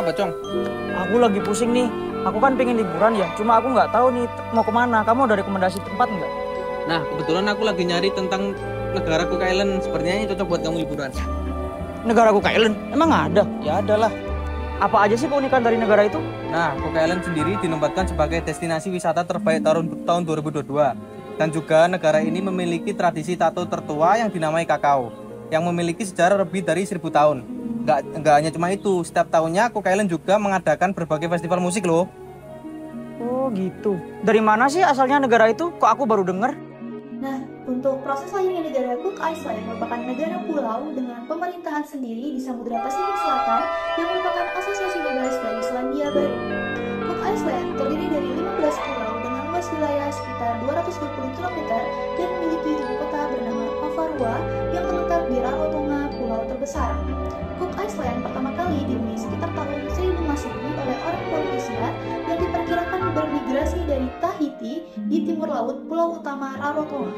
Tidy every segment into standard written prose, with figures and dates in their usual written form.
Kenapa, Cong? Aku lagi pusing nih. Aku kan pengen liburan ya. Cuma aku nggak tahu nih mau kemana. Kamu ada rekomendasi tempat nggak? Nah, kebetulan aku lagi nyari tentang negara Cook Island. Sepertinya ini cocok buat kamu liburan. Negara Cook Island? Emang ada? Ya ada lah. Apa aja sih keunikan dari negara itu? Nah, Cook Island sendiri dinobatkan sebagai destinasi wisata terbaik tahun 2022. Dan juga negara ini memiliki tradisi tato tertua yang dinamai kakao, yang memiliki sejarah lebih dari 1000 tahun. Nggak hanya cuma itu, setiap tahunnya Cook Island juga mengadakan berbagai festival musik loh. Oh gitu. Dari mana sih asalnya negara itu? Kok aku baru dengar? Nah, untuk proses lahirnya negara Cook Island merupakan negara pulau dengan pemerintahan sendiri di Samudra Pasifik Selatan yang merupakan asosiasi bebas dari Selandia Baru. Cook Island terdiri dari 15 pulau dengan luas wilayah sekitar 220 km dan memiliki ibu kota bernama Avarua yang terletak di Rarotonga, pulau terbesar. Cook Island pertama kali dihuni sekitar tahun 1000 Masehi oleh orang Polynesia yang diperkirakan bermigrasi dari Tahiti di timur laut pulau utama Rarotonga.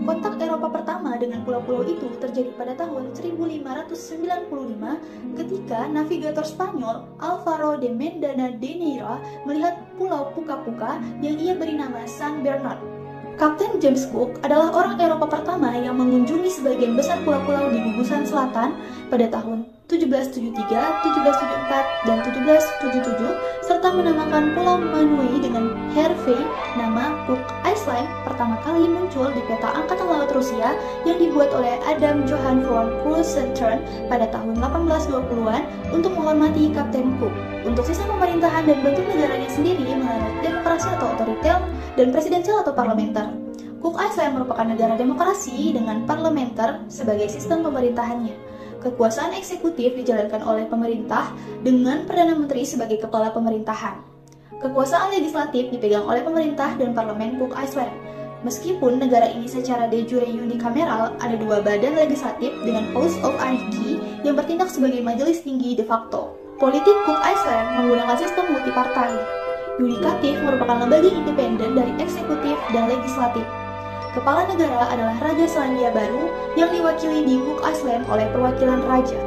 Kontak Eropa pertama dengan pulau-pulau itu terjadi pada tahun 1595 ketika navigator Spanyol Alvaro de Mendana de Neira melihat pulau Puka-Puka yang ia beri nama San Bernard. Kapten James Cook adalah orang Eropa pertama yang mengunjungi sebagian besar pulau-pulau di gugusan selatan pada tahun 1773, 1774, dan 1777 serta menamakan Pulau Manui dengan Hervey. Nama Cook Island pertama kali muncul di peta Angkatan Laut Rusia yang dibuat oleh Adam Johann von Krusenstern pada tahun 1820-an untuk menghormati Kapten Cook. Untuk sistem pemerintahan dan bentuk negaranya sendiri menganut demokrasi atau otoriter dan presidensial atau parlementer. Cook Island merupakan negara demokrasi dengan parlementer sebagai sistem pemerintahannya. Kekuasaan eksekutif dijalankan oleh pemerintah dengan Perdana Menteri sebagai kepala pemerintahan. Kekuasaan legislatif dipegang oleh pemerintah dan parlemen Cook Island. Meskipun negara ini secara de jure unikameral, ada dua badan legislatif dengan House of Anarchy yang bertindak sebagai majelis tinggi de facto. Politik Cook Island menggunakan sistem multipartai. Yudikatif merupakan lembaga independen dari eksekutif dan legislatif. Kepala negara adalah Raja Selandia Baru yang diwakili di Cook Island oleh perwakilan raja.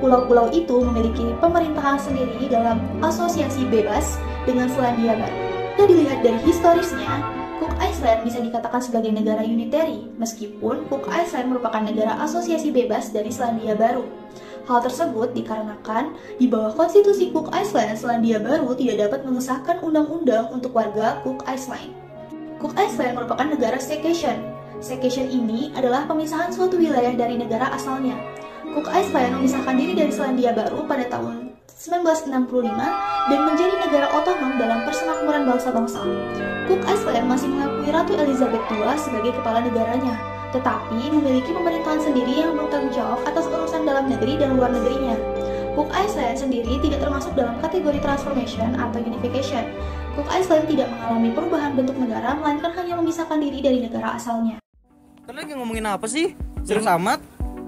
Pulau-pulau itu memiliki pemerintahan sendiri dalam asosiasi bebas dengan Selandia Baru. Jika dilihat dari historisnya, Cook Island bisa dikatakan sebagai negara unitary, meskipun Cook Island merupakan negara asosiasi bebas dari Selandia Baru. Hal tersebut dikarenakan di bawah konstitusi Cook Island, Selandia Baru tidak dapat mengesahkan undang-undang untuk warga Cook Island. Cook Island merupakan negara staycation. Staycation ini adalah pemisahan suatu wilayah dari negara asalnya. Cook Island memisahkan diri dari Selandia Baru pada tahun 1965 dan menjadi negara otonom dalam persemakmuran bangsa-bangsa. Cook Island masih mengakui Ratu Elizabeth II sebagai kepala negaranya, tetapi memiliki pemerintahan sendiri yang bertanggung jawab atas urusan dalam negeri dan luar negerinya. Cook Island sendiri tidak termasuk dalam kategori transformation atau unification. Cook Island tidak mengalami perubahan bentuk negara, melainkan hanya memisahkan diri dari negara asalnya. Kalian lagi ngomongin apa sih? Serius amat?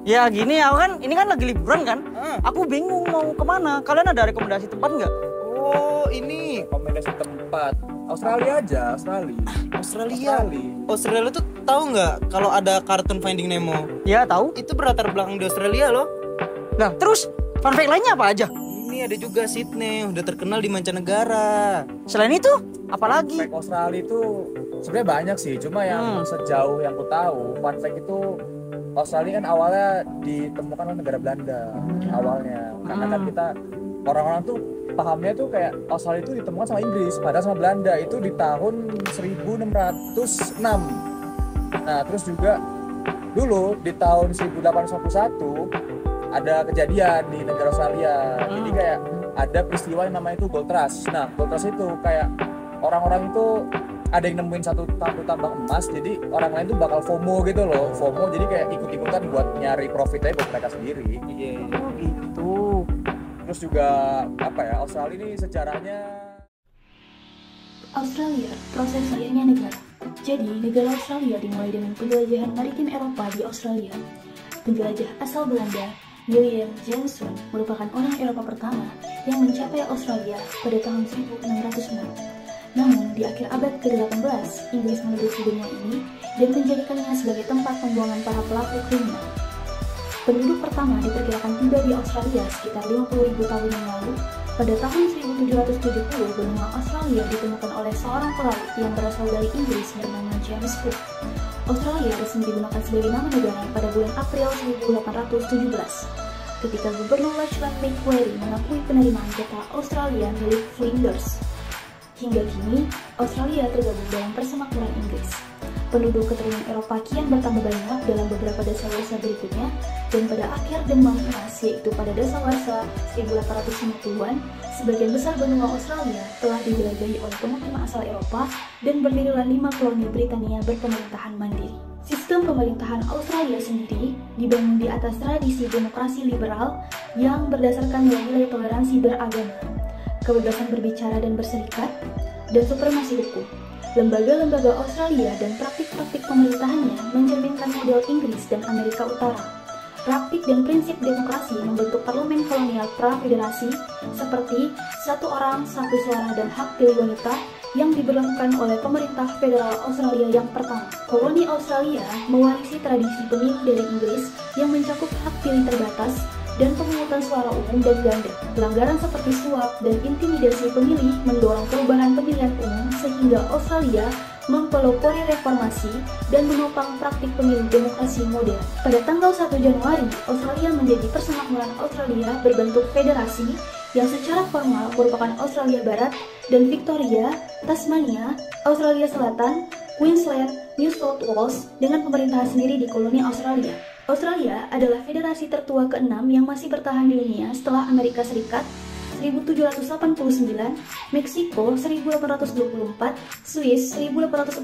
Ya gini, ini kan lagi liburan kan? Aku bingung mau kemana. Kalian ada rekomendasi tempat nggak? Oh, ini rekomendasi tempat. Australia aja, Australia tuh tahu nggak kalau ada kartun Finding Nemo? Ya tahu. Itu berlatar belakang di Australia loh. Nah terus fun fact lainnya apa aja? Ini ada juga Sydney, udah terkenal di mancanegara. Selain itu, apalagi? Fun fact Australia itu sebenarnya banyak sih, cuma yang sejauh yang aku tahu, fun fact itu Australia kan awalnya ditemukan oleh negara Belanda awalnya. Karena kan kita orang-orang tuh pahamnya tuh kayak Australia itu ditemukan sama Inggris, padahal sama Belanda itu di tahun 1606. Nah, terus juga dulu di tahun 1851 ada kejadian di negara Australia. Jadi kayak ada peristiwa yang namanya itu gold rush. Nah, gold rush itu kayak orang-orang itu ada yang nemuin satu tambang emas, jadi orang lain tuh bakal FOMO gitu loh. FOMO jadi kayak ikut-ikutan buat nyari profit aja buat mereka sendiri. Oh gitu. Terus juga apa ya, Australia ini sejarahnya. Australia, proses lahirnya negara. Jadi, negara Australia dimulai dengan penjelajahan maritim Eropa di Australia. Penjelajah asal Belanda, William Jameson, merupakan orang Eropa pertama yang mencapai Australia pada tahun 1606. Namun, di akhir abad ke-18, Inggris menduduki dunia ini dan menjadikannya sebagai tempat pembuangan para pelaku kriminal. Penduduk pertama diperkirakan tiba di Australia sekitar 50.000 tahun yang lalu, Pada tahun 1770, benua Australia ditemukan oleh seorang pelaut yang berasal dari Inggris bernama James Cook. Australia resmi digunakan sebagai nama negara pada bulan April 1817, ketika Gubernur Lachlan Macquarie mengakui penerimaan peta Australia milik Flinders. Hingga kini, Australia tergabung dalam persemakmuran Inggris. Penduduk keturunan Eropa kian bertambah banyak dalam beberapa dasawarsa berikutnya, dan pada akhir Demam Emas, yaitu pada dasawarsa 1850-an, sebagian besar benua Australia telah dijelajahi oleh pemukim asal Eropa dan berdirilah 5 koloni Britania berpemerintahan mandiri. Sistem pemerintahan Australia sendiri dibangun di atas tradisi demokrasi liberal yang berdasarkan nilai-nilai toleransi beragama, kebebasan berbicara dan berserikat, dan supremasi hukum. Lembaga-lembaga Australia dan praktik-praktik pemerintahannya mencerminkan model Inggris dan Amerika Utara. Praktik dan prinsip demokrasi membentuk parlemen kolonial pra-federasi seperti satu orang, satu suara, dan hak pilih wanita yang diberlakukan oleh pemerintah federal Australia yang pertama. Koloni Australia mewarisi tradisi pemilu dari Inggris yang mencakup hak pilih terbatas dan pemungutan suara umum dan ganda. Pelanggaran seperti suap dan intimidasi pemilih mendorong perubahan pemilihan umum sehingga Australia mempelopori reformasi dan menopang praktik pemilu demokrasi modern. Pada tanggal 1 Januari, Australia menjadi persemakmuran Australia berbentuk federasi yang secara formal merupakan Australia Barat dan Victoria, Tasmania, Australia Selatan, Queensland, New South Wales dengan pemerintahan sendiri di koloni Australia. Australia adalah federasi tertua ke-6 yang masih bertahan di dunia setelah Amerika Serikat 1789, Meksiko 1824, Swiss 1848,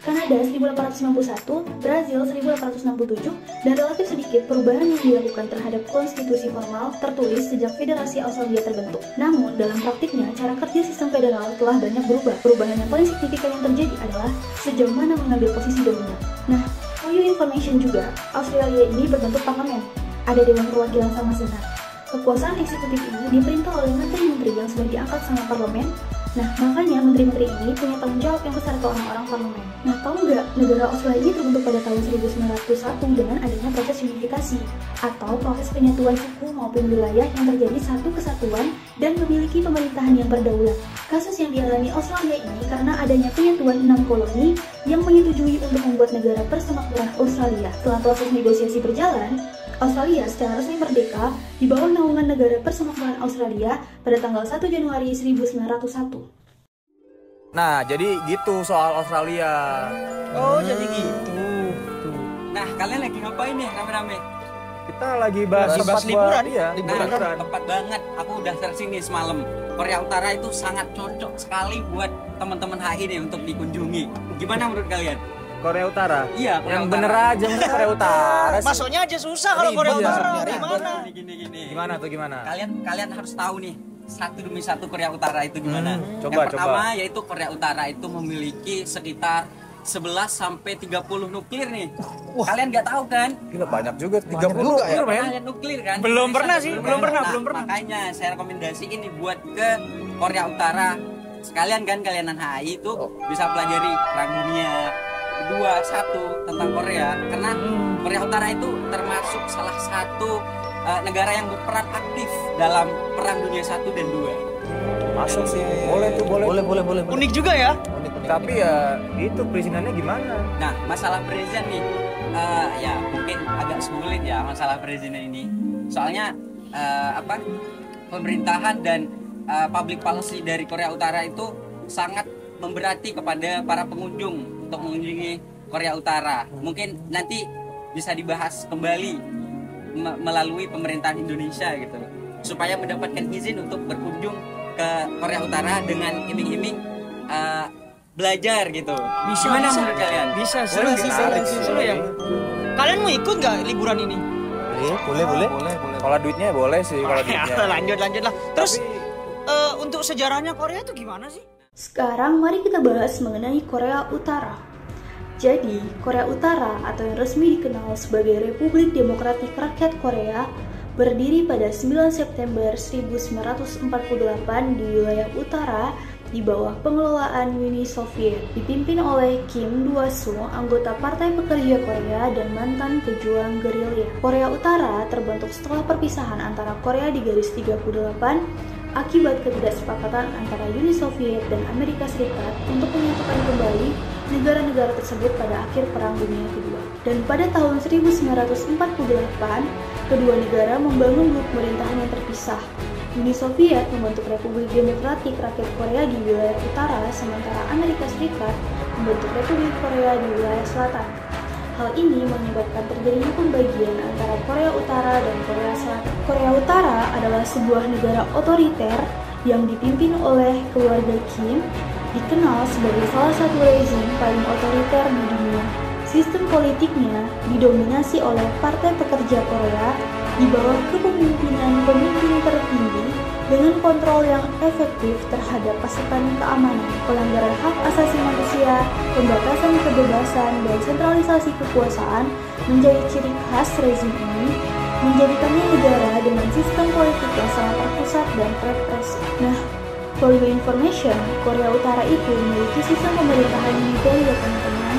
Kanada 1891, Brazil 1867, dan relatif sedikit perubahan yang dilakukan terhadap konstitusi formal tertulis sejak Federasi Australia terbentuk. Namun, dalam praktiknya, cara kerja sistem federal telah banyak berubah. Perubahan yang paling signifikan yang terjadi adalah sejauh mana mengambil posisi dominan. Nah, for your information juga, Australia ini berbentuk parlemen. Ada Dewan Perwakilan sama Senat. Kekuasaan eksekutif ini diperintah oleh menteri-menteri yang sudah diangkat sama parlemen. Nah, makanya menteri-menteri ini punya tanggung jawab yang besar ke orang-orang parlemen. Nah, tahu nggak, negara Australia ini terbentuk pada tahun 1901 dengan adanya proses unifikasi atau proses penyatuan suku maupun wilayah yang terjadi satu kesatuan dan memiliki pemerintahan yang berdaulat. Kasus yang dialami Australia ini karena adanya penyatuan 6 koloni yang menyetujui untuk membuat negara persemakmuran Australia. Setelah proses negosiasi berjalan, Australia secara resmi merdeka di bawah naungan negara persemakmuran Australia pada tanggal 1 Januari 1901. Nah, jadi gitu soal Australia. Oh, jadi gitu. Tuh. Nah, kalian lagi ngapain nih rame-rame? Kita lagi bahas liburan. Iya, liburan. Nah, tepat banget. Aku udah searching nih semalam. Korea Utara itu sangat cocok sekali buat teman-teman HI nih untuk dikunjungi. Gimana menurut kalian? Korea Utara. Iya, Korea yang Utara. bener aja masa Korea Utara sih. Masuknya aja susah kalau Korea Ribet. Utara. Ribet. Gimana? Gini. Gimana tuh gimana? Kalian harus tahu nih satu demi satu Korea Utara itu gimana. Coba, Yang pertama yaitu Korea Utara itu memiliki sekitar 11 sampai 30 nuklir nih. Kalian nggak tahu kan? Gila banyak juga 30 juga ya? nuklir, men. Banyak nuklir kan? Belum Indonesia pernah sih, belum pernah. Makanya saya rekomendasiin nih buat ke Korea Utara. Sekalian kan kalianan HI itu bisa pelajari perang dunia kedua, satu tentang Korea. Karena Korea Utara itu termasuk salah satu negara yang berperan aktif dalam perang dunia 1 dan 2. Masuk sih. Boleh tuh, boleh. Boleh. Unik juga ya. Tapi ya itu perizinannya gimana? Nah, masalah perizinan nih, ya mungkin agak sulit ya masalah perizinan ini. Soalnya pemerintahan dan public policy dari Korea Utara itu sangat memberati kepada para pengunjung untuk mengunjungi Korea Utara. Mungkin nanti bisa dibahas kembali melalui pemerintahan Indonesia gitu, supaya mendapatkan izin untuk berkunjung ke Korea Utara dengan iming-iming belajar gitu. Gimana menurut kalian? Bisa sih. Seru ya. Kalian mau ikut nggak liburan ini? Boleh. Kalau duitnya boleh sih, kalau duitnya. Lanjut lah. Terus untuk sejarahnya Korea itu gimana sih? Sekarang mari kita bahas mengenai Korea Utara. Jadi, Korea Utara atau yang resmi dikenal sebagai Republik Demokratik Rakyat Korea berdiri pada 9 September 1948 di wilayah utara di bawah pengelolaan Uni Soviet, dipimpin oleh Kim Il-sung, anggota Partai Pekerja Korea dan mantan pejuang gerilya. Korea Utara terbentuk setelah perpisahan antara Korea di garis 38 akibat ketidaksepakatan antara Uni Soviet dan Amerika Serikat untuk menyatukan kembali negara-negara tersebut pada akhir Perang Dunia Kedua. Dan pada tahun 1948, kedua negara membangun blok pemerintahan yang terpisah. Uni Soviet membentuk Republik Demokratik Rakyat Korea di wilayah utara, sementara Amerika Serikat membentuk Republik Korea di wilayah selatan. Hal ini menyebabkan terjadinya pembagian antara Korea Utara dan Korea Selatan. Korea Utara adalah sebuah negara otoriter yang dipimpin oleh keluarga Kim, dikenal sebagai salah satu rezim paling otoriter di dunia. Sistem politiknya didominasi oleh Partai Pekerja Korea di bawah kepemimpinan pemimpin tertinggi dengan kontrol yang efektif terhadap pasukan keamanan, pelanggaran hak asasi manusia, pembatasan kebebasan, dan sentralisasi kekuasaan menjadi ciri khas rezim ini, menjadikannya negara dengan sistem politik yang sangat terpusat dan represif. Nah, for your information, Korea Utara itu memiliki sistem pemerintahan militer ya teman-teman,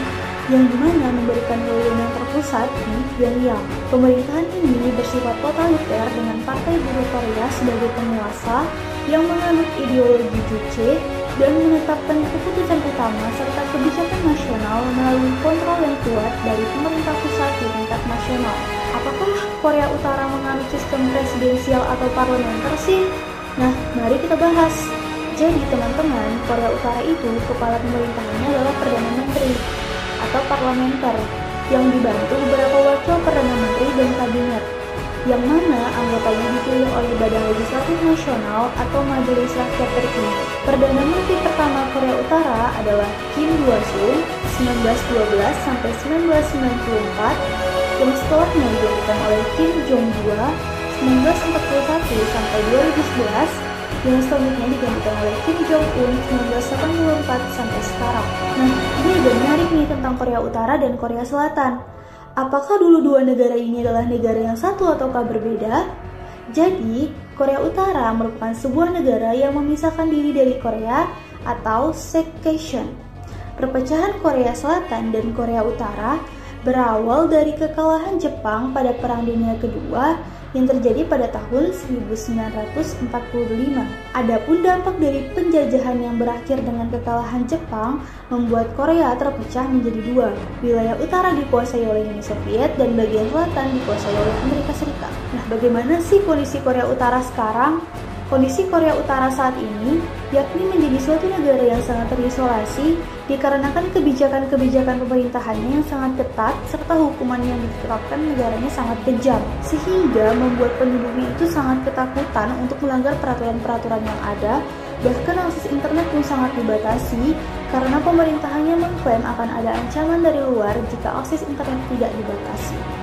yang dimana memberikan wewenang terpusat di Pyongyang. Pemerintahan ini bersifat totaliter dengan Partai Buruh Korea sebagai penguasa yang menganut ideologi Juche dan menetapkan keputusan utama serta kebijakan nasional melalui kontrol yang kuat dari pemerintah pusat di tingkat nasional. Apakah Korea Utara menganut sistem presidensial atau parlementer sih? Nah, mari kita bahas. Jadi teman-teman, Korea Utara itu kepala pemerintahannya adalah Perdana Menteri atau parlementer yang dibantu beberapa wakil Perdana Menteri dan kabinet, yang mana anggotanya dipilih oleh Badan Legislatif Nasional atau Majelis Rakyat Tertinggi. Perdana Menteri pertama Korea Utara adalah Kim Il-sung 1912 sampai 1994, yang setelahnya digantikan oleh Kim Jong-il 1941 sampai 2011, yang selanjutnya digantikan oleh Kim Jong-un 1984 sampai sekarang. Nah, ini agak menarik nih tentang Korea Utara dan Korea Selatan. Apakah dulu dua negara ini adalah negara yang satu ataukah berbeda? Jadi, Korea Utara merupakan sebuah negara yang memisahkan diri dari Korea atau secession. Perpecahan Korea Selatan dan Korea Utara berawal dari kekalahan Jepang pada Perang Dunia Kedua yang terjadi pada tahun 1945. Adapun dampak dari penjajahan yang berakhir dengan kekalahan Jepang membuat Korea terpecah menjadi dua. Wilayah utara dikuasai oleh Uni Soviet dan bagian selatan dikuasai oleh Amerika Serikat. Nah, bagaimana sih kondisi Korea Utara sekarang? Kondisi Korea Utara saat ini yakni menjadi suatu negara yang sangat terisolasi dikarenakan kebijakan-kebijakan pemerintahannya yang sangat ketat serta hukuman yang ditetapkan negaranya sangat kejam, sehingga membuat penduduknya itu sangat ketakutan untuk melanggar peraturan-peraturan yang ada. Bahkan akses internet pun sangat dibatasi karena pemerintahannya mengklaim akan ada ancaman dari luar jika akses internet tidak dibatasi.